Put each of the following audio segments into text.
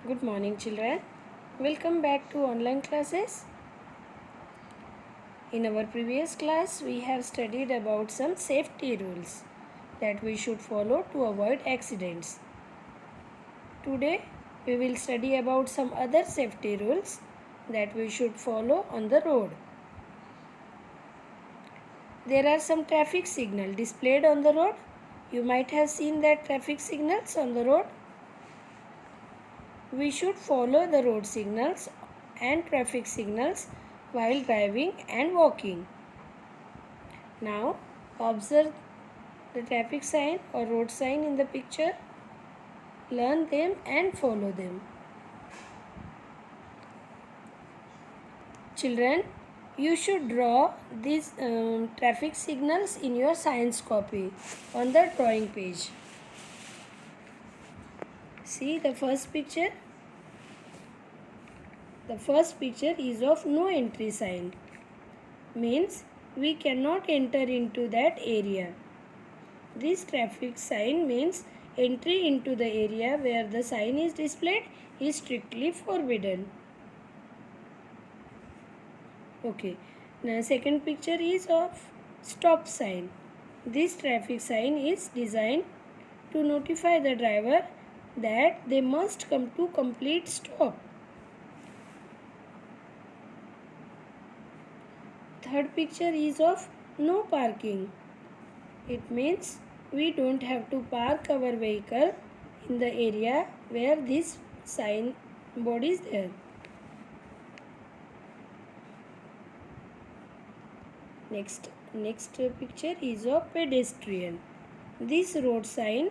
Good morning, children. Welcome back to online classes. In our previous class, we have studied about some safety rules that we should follow to avoid accidents. Today, we will study about some other safety rules that we should follow on the road. There are some traffic signals displayed on the road. You might have seen that traffic signals on the road. We should follow the road signals and traffic signals while driving and walking. Now observe the traffic sign or road sign in the picture. Learn them and follow them. Children, you should draw these traffic signals in your science copy on the drawing page. See the first picture. The first picture is of no entry sign. Means we cannot enter into that area. This traffic sign means entry into the area where the sign is displayed is strictly forbidden. Okay. Now second picture is of stop sign. This traffic sign is designed to notify the driver that they must come to complete stop. Third picture is of no parking. It means we don't have to park our vehicle in the area where this sign board is there. Next picture is of pedestrian. This road sign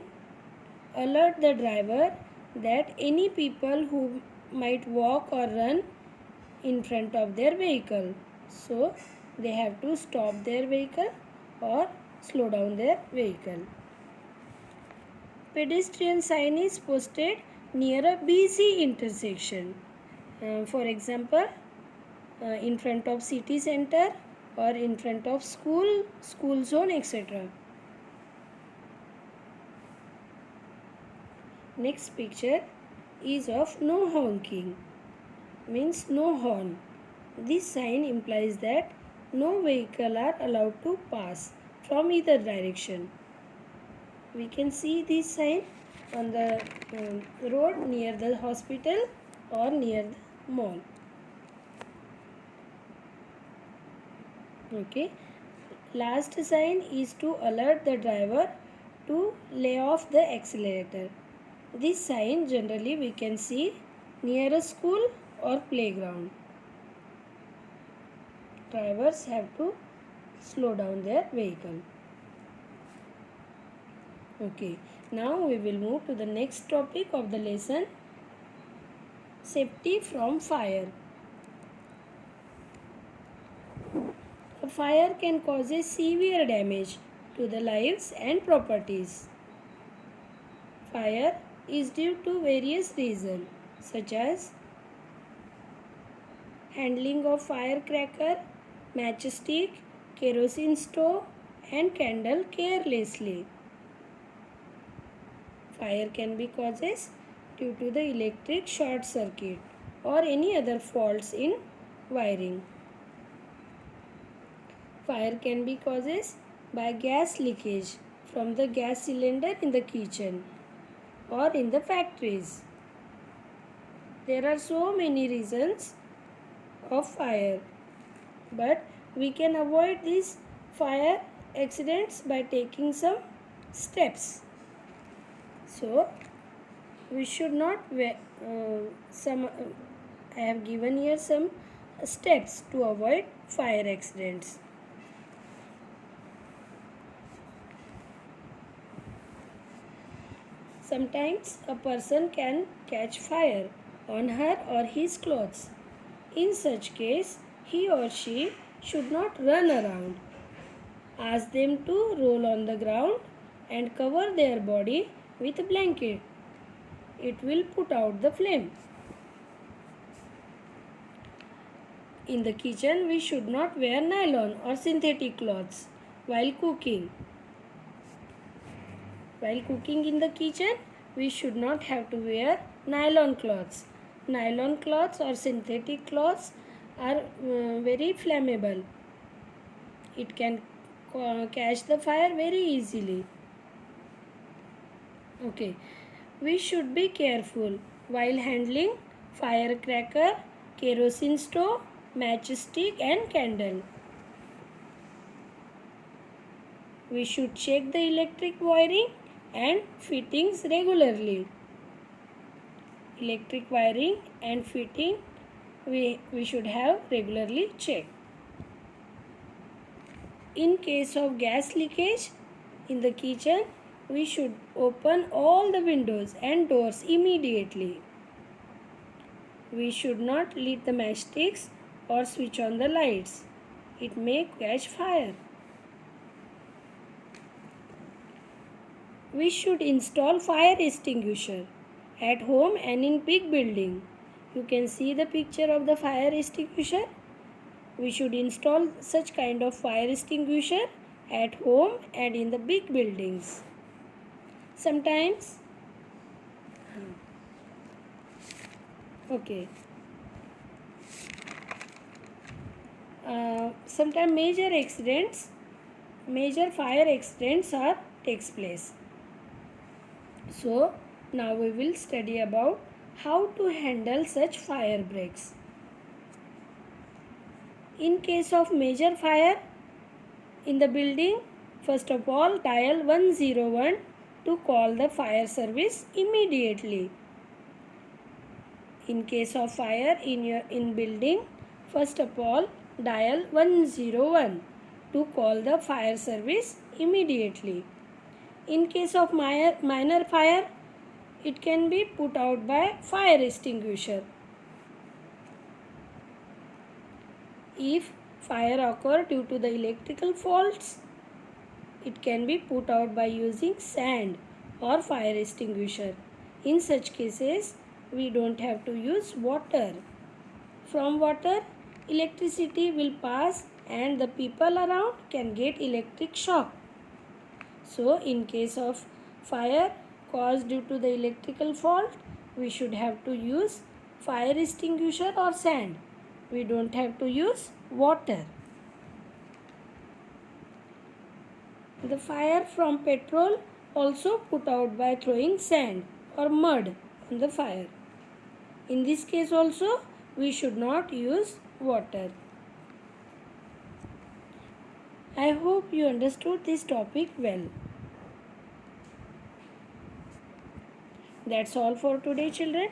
alert the driver that any people who might walk or run in front of their vehicle. So they have to stop their vehicle or slow down their vehicle. Pedestrian sign is posted near a busy intersection. For example, in front of city center or in front of school zone, etc. Next picture is of no honking. Means no horn. This sign implies that no vehicle are allowed to pass from either direction. We can see this sign on the road near the hospital or near the mall. Okay. Last sign is to alert the driver to lay off the accelerator. This sign generally we can see near a school or playground. Drivers have to slow down their vehicle. Okay, now we will move to the next topic of the lesson, safety from fire. A fire can cause a severe damage to the lives and properties. Fire is due to various reasons such as handling of firecracker, matchstick, kerosene stove and candle carelessly. Fire can be causes due to the electric short circuit or any other faults in wiring. Fire can be causes by gas leakage from the gas cylinder in the kitchen or in the factories. There are so many reasons of fire, but we can avoid these fire accidents by taking some steps. So we should not I have given here some steps to avoid fire accidents. Sometimes a person can catch fire on her or his clothes. In such case, he or she should not run around. Ask them to roll on the ground and cover their body with a blanket. It will put out the flame. In the kitchen, we should not wear nylon or synthetic cloths while cooking. While cooking in the kitchen, we should not have to wear nylon cloths. Nylon cloths or synthetic cloths are very flammable. It can catch the fire very easily. Okay, we should be careful while handling firecracker, kerosene stove, matchstick and candle. We should check the electric wiring and fittings regularly. Electric wiring and fitting we should have regularly checked. In case of gas leakage in the kitchen, we should open all the windows and doors immediately. We should not lit the matchsticks or switch on the lights. It may catch fire. We should install fire extinguisher at home and in big building. You can see the picture of the fire extinguisher. We should install such kind of fire extinguisher at home and in the big buildings. Sometimes sometimes major fire accidents takes place. So now we will study about how to handle such fire breaks. In case of major fire in the building, first of all dial 101 to call the fire service immediately. In case of fire in building, first of all dial 101 to call the fire service immediately. In case of minor fire, it can be put out by fire extinguisher. If fire occur due to the electrical faults, it can be put out by using sand or fire extinguisher. In such cases, we don't have to use water. From water, electricity will pass and the people around can get electric shock. So, in case of fire caused due to the electrical fault, we should have to use fire extinguisher or sand. We don't have to use water. The fire from petrol also put out by throwing sand or mud on the fire. In this case also, we should not use water. I hope you understood this topic well. That's all for today, children.